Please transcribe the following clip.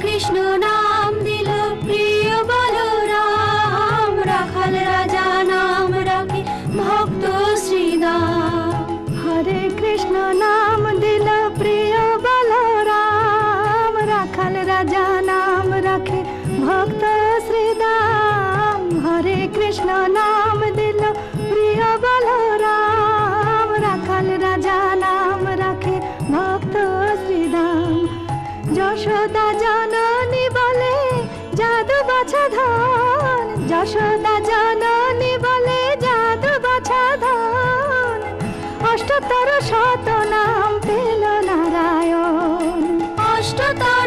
কৃষ্ণ নাম দিল প্রিয় বলরাম, রাখাল রাজা নাম রাখে ভক্ত শ্রীদাম। হরে কৃষ্ণ নাম দিল প্রিয় বলরাম, রাখাল রাজা নাম রাখে ভক্ত শ্রীদাম। হরে কৃষ্ণ নাম দিল প্রিয় বলরাম, রাখাল রাজা নাম রাখে ভক্ত শ্রীদাম। যশোদা জননী বলে জাদু বাছা ধন, যশোদা জননী বলে জাদু বাছা ধন। অষ্টতর শত নাম পেল নারায়ণ, অষ্টতর